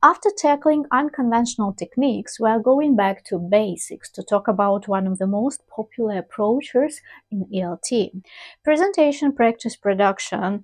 After tackling unconventional techniques, we are going back to basics to talk about one of the most popular approaches in ELT. Presentation practice production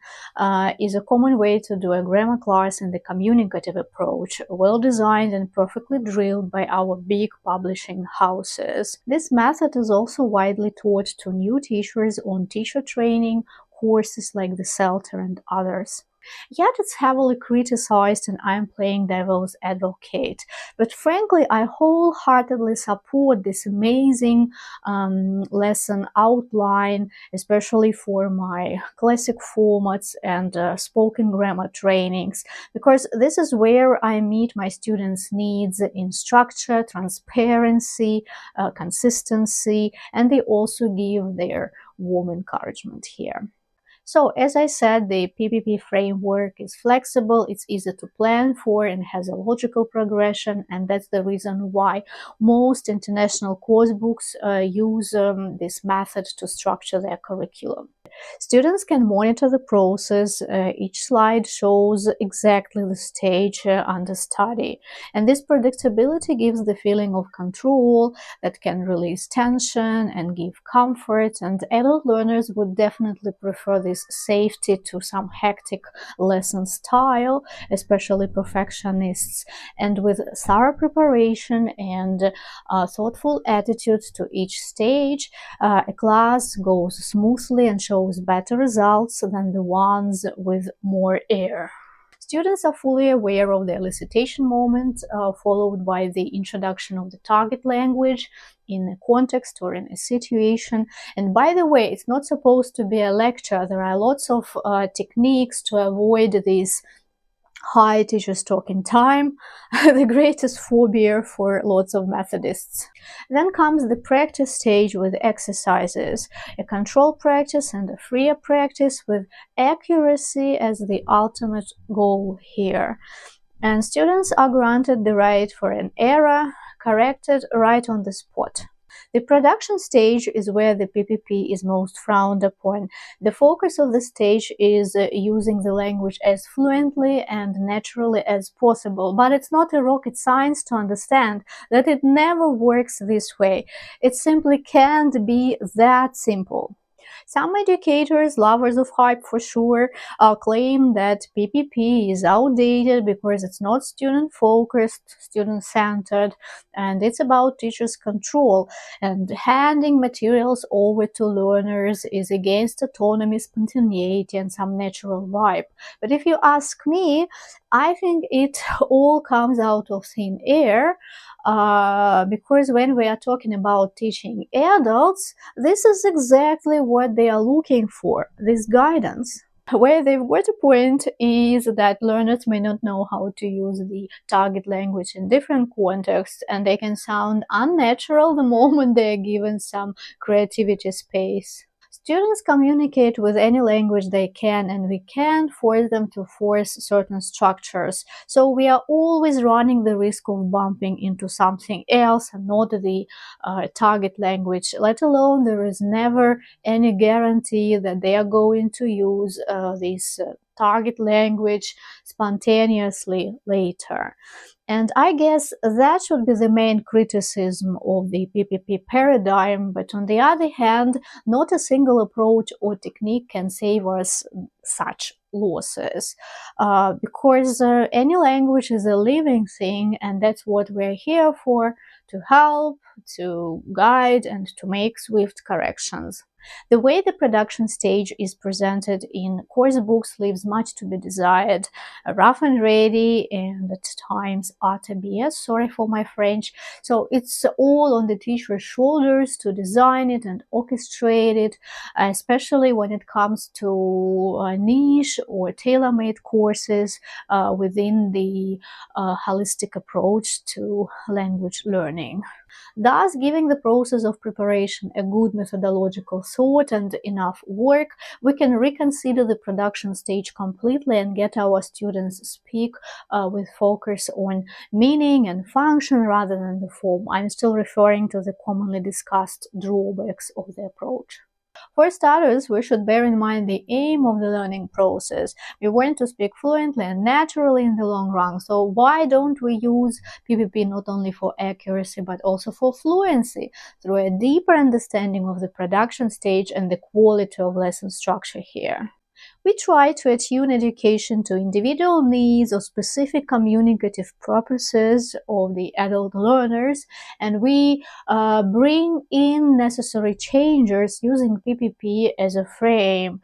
is a common way to do a grammar class in the communicative approach, well designed and perfectly drilled by our big publishing houses. This method is also widely taught to new teachers on teacher training courses like the CELTA and others. Yet it's heavily criticized, and I'm playing devil's advocate. But frankly, I wholeheartedly support this amazing lesson outline, especially for my classic formats and spoken grammar trainings, because this is where I meet my students' needs in structure, transparency, consistency, and they also give their warm encouragement here. So, as I said, the PPP framework is flexible, it's easy to plan for, and has a logical progression, and that's the reason why most international course books use this method to structure their curriculum. Students can monitor the process. Each slide shows exactly the stage under study. And this predictability gives the feeling of control that can release tension and give comfort. And adult learners would definitely prefer this safety to some hectic lesson style, especially perfectionists. And with thorough preparation and thoughtful attitude to each stage, a class goes smoothly and shows better results than the ones with more air. Students are fully aware of the elicitation moment, followed by the introduction of the target language in a context or in a situation. And by the way, it's not supposed to be a lecture. There are lots of techniques to avoid this high teachers talking time, the greatest phobia for lots of Methodists. Then comes the practice stage with exercises, a control practice and a freer practice with accuracy as the ultimate goal here. And students are granted the right for an error corrected right on the spot. The production stage is where the PPP is most frowned upon. The focus of the stage is using the language as fluently and naturally as possible, but it's not a rocket science to understand that it never works this way. It simply can't be that simple. Some educators, lovers of hype for sure, claim that PPP is outdated because it's not student-focused, student-centered, and it's about teachers' control. And handing materials over to learners is against autonomy, spontaneity, and some natural vibe. But if you ask me, I think it all comes out of thin air, because when we are talking about teaching adults, this is exactly what they are looking for, this guidance. Where they've got a point is that learners may not know how to use the target language in different contexts, and they can sound unnatural the moment they are given some creativity space. Students communicate with any language they can, and we can't force them to force certain structures. So we are always running the risk of bumping into something else and not the target language, let alone there is never any guarantee that they are going to use this target language spontaneously later. And I guess that should be the main criticism of the PPP paradigm. But on the other hand, not a single approach or technique can save us such losses, because any language is a living thing, and that's what we're here for, to help, to guide, and to make swift corrections. The way the production stage is presented in course books leaves much to be desired. Rough and ready, and at times utter BS, sorry for my French. So it's all on the teacher's shoulders to design it and orchestrate it, especially when it comes to niche or tailor-made courses within the holistic approach to language learning. Thus, giving the process of preparation a good methodological thought and enough work, we can reconsider the production stage completely and get our students speak with focus on meaning and function rather than the form. I'm still referring to the commonly discussed drawbacks of the approach. For starters, we should bear in mind the aim of the learning process. We want to speak fluently and naturally in the long run, so why don't we use PPP not only for accuracy but also for fluency through a deeper understanding of the production stage and the quality of lesson structure here. We try to attune education to individual needs or specific communicative purposes of the adult learners, and we bring in necessary changes using PPP as a frame.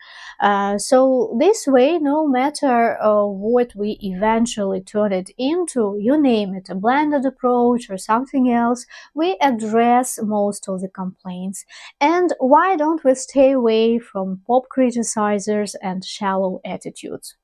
So this way, no matter what we eventually turn it into, you name it, a blended approach or something else, we address most of the complaints. And why don't we stay away from pop criticizers and shallow attitudes?